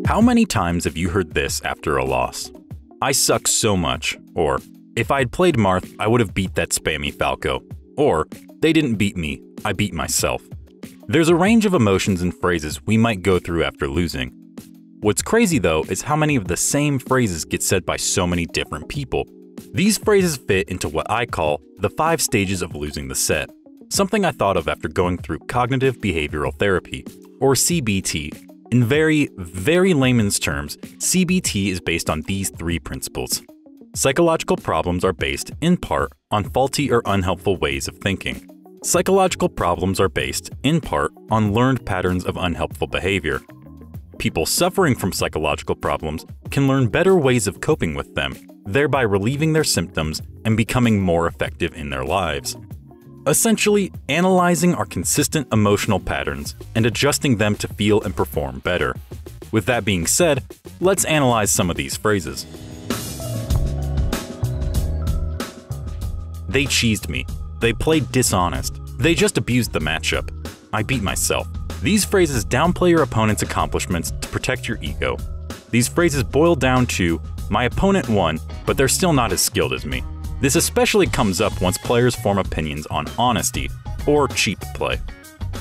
How many times have you heard this after a loss? I suck so much, or if I had played Marth, I would have beat that spammy Falco, or they didn't beat me, I beat myself. There's a range of emotions and phrases we might go through after losing. What's crazy though is how many of the same phrases get said by so many different people. These phrases fit into what I call the 5 stages of losing the set, something I thought of after going through cognitive behavioral therapy, or CBT. In very, very layman's terms, CBT is based on these 3 principles. Psychological problems are based, in part, on faulty or unhelpful ways of thinking. Psychological problems are based, in part, on learned patterns of unhelpful behavior. People suffering from psychological problems can learn better ways of coping with them, thereby relieving their symptoms and becoming more effective in their lives. Essentially, analyzing our consistent emotional patterns and adjusting them to feel and perform better. With that being said, let's analyze some of these phrases. They cheesed me. They played dishonest. They just abused the matchup. I beat myself. These phrases downplay your opponent's accomplishments to protect your ego. These phrases boil down to, my opponent won, but they're still not as skilled as me. This especially comes up once players form opinions on honesty, or cheap play.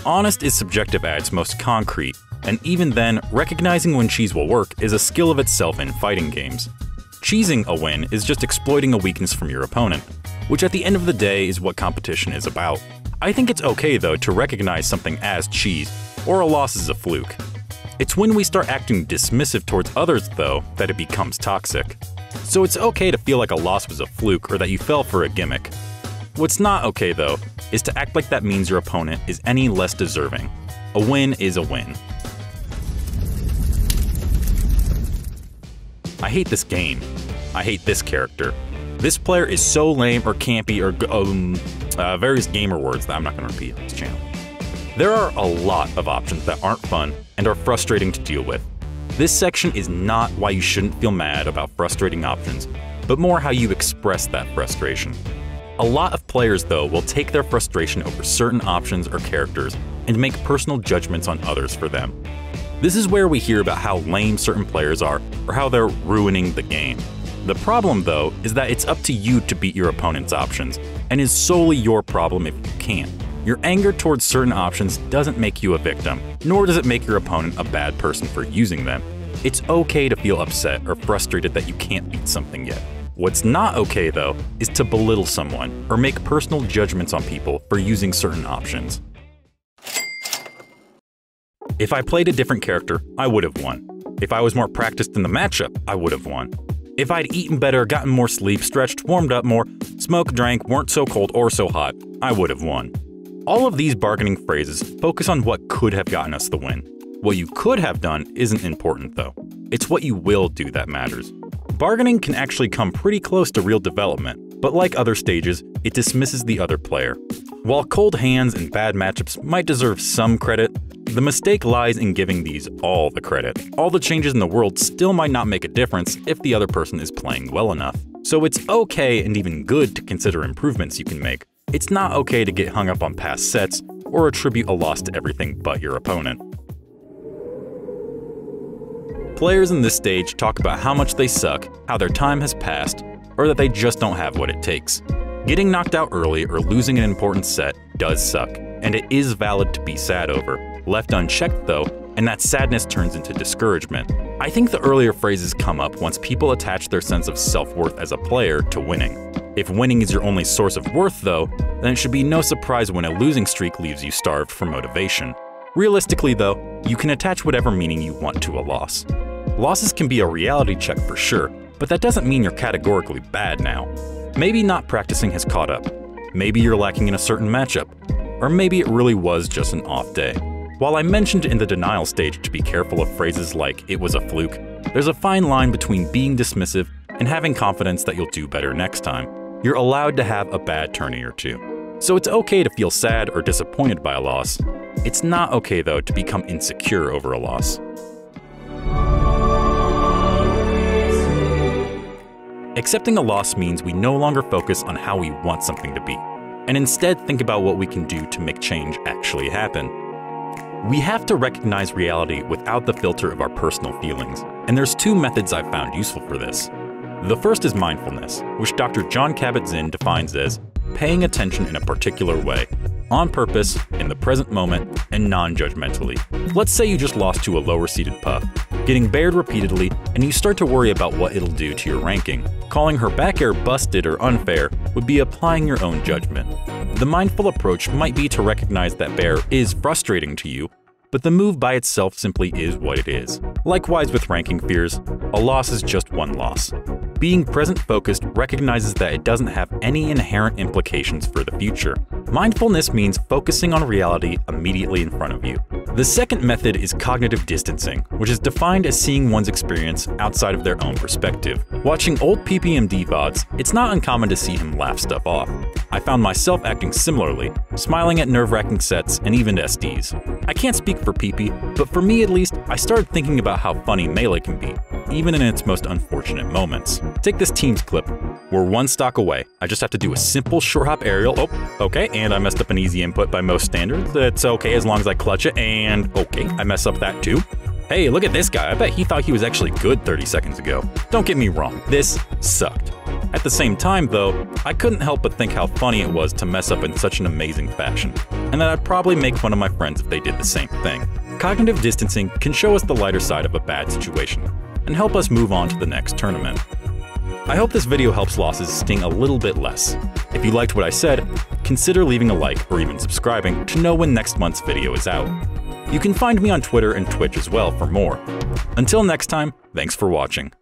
Honest is subjective at its most concrete, and even then, recognizing when cheese will work is a skill of itself in fighting games. Cheesing a win is just exploiting a weakness from your opponent, which at the end of the day is what competition is about. I think it's okay though to recognize something as cheese, or a loss as a fluke. It's when we start acting dismissive towards others though that it becomes toxic. So it's okay to feel like a loss was a fluke or that you fell for a gimmick. What's not okay though is to act like that means your opponent is any less deserving. A win is a win. I hate this game. I hate this character. This player is so lame or campy or various gamer words that I'm not going to repeat on this channel. There are a lot of options that aren't fun and are frustrating to deal with. This section is not why you shouldn't feel mad about frustrating options, but more how you express that frustration. A lot of players, though, will take their frustration over certain options or characters and make personal judgments on others for them. This is where we hear about how lame certain players are or how they're ruining the game. The problem, though, is that it's up to you to beat your opponent's options, and is solely your problem if you can't. Your anger towards certain options doesn't make you a victim, nor does it make your opponent a bad person for using them. It's okay to feel upset or frustrated that you can't beat something yet. What's not okay, though, is to belittle someone or make personal judgments on people for using certain options. If I played a different character, I would have won. If I was more practiced in the matchup, I would have won. If I'd eaten better, gotten more sleep, stretched, warmed up more, smoked, drank, weren't so cold or so hot, I would have won. All of these bargaining phrases focus on what could have gotten us the win. What you could have done isn't important though. It's what you will do that matters. Bargaining can actually come pretty close to real development, but like other stages, it dismisses the other player. While cold hands and bad matchups might deserve some credit, the mistake lies in giving these all the credit. All the changes in the world still might not make a difference if the other person is playing well enough. So it's okay and even good to consider improvements you can make. It's not okay to get hung up on past sets or attribute a loss to everything but your opponent. Players in this stage talk about how much they suck, how their time has passed, or that they just don't have what it takes. Getting knocked out early or losing an important set does suck, and it is valid to be sad over. Left unchecked though, and that sadness turns into discouragement. I think the earlier phrases come up once people attach their sense of self-worth as a player to winning. If winning is your only source of worth though, then it should be no surprise when a losing streak leaves you starved for motivation. Realistically though, you can attach whatever meaning you want to a loss. Losses can be a reality check for sure, but that doesn't mean you're categorically bad now. Maybe not practicing has caught up. Maybe you're lacking in a certain matchup. Or maybe it really was just an off day. While I mentioned in the denial stage to be careful of phrases like "it was a fluke," there's a fine line between being dismissive and having confidence that you'll do better next time. You're allowed to have a bad tourney or two. So it's okay to feel sad or disappointed by a loss. It's not okay though to become insecure over a loss. Accepting a loss means we no longer focus on how we want something to be, and instead think about what we can do to make change actually happen. We have to recognize reality without the filter of our personal feelings, and there's two methods I've found useful for this. The first is mindfulness, which Dr. Jon Kabat-Zinn defines as paying attention in a particular way, on purpose, in the present moment, and non-judgmentally. Let's say you just lost to a lower-seeded puff, getting bared repeatedly, and you start to worry about what it'll do to your ranking. Calling her back air busted or unfair would be applying your own judgment. The mindful approach might be to recognize that bear is frustrating to you, but the move by itself simply is what it is. Likewise with ranking fears, a loss is just one loss. Being present-focused recognizes that it doesn't have any inherent implications for the future. Mindfulness means focusing on reality immediately in front of you. The second method is cognitive distancing, which is defined as seeing one's experience outside of their own perspective. Watching old PPMD VODs, it's not uncommon to see him laugh stuff off. I found myself acting similarly, smiling at nerve-wracking sets and even SDs. I can't speak for PP, but for me at least, I started thinking about how funny Melee can be, even in its most unfortunate moments. Take this Teams clip. We're one stock away. I just have to do a simple short hop aerial. Oh, okay, and I messed up an easy input by most standards. It's okay as long as I clutch it, and okay, I mess up that too. Hey, look at this guy. I bet he thought he was actually good 30 seconds ago. Don't get me wrong, this sucked. At the same time, though, I couldn't help but think how funny it was to mess up in such an amazing fashion, and that I'd probably make fun of my friends if they did the same thing. Cognitive distancing can show us the lighter side of a bad situation, and help us move on to the next tournament. I hope this video helps losses sting a little bit less. If you liked what I said, consider leaving a like or even subscribing to know when next month's video is out. You can find me on Twitter and Twitch as well for more. Until next time, thanks for watching.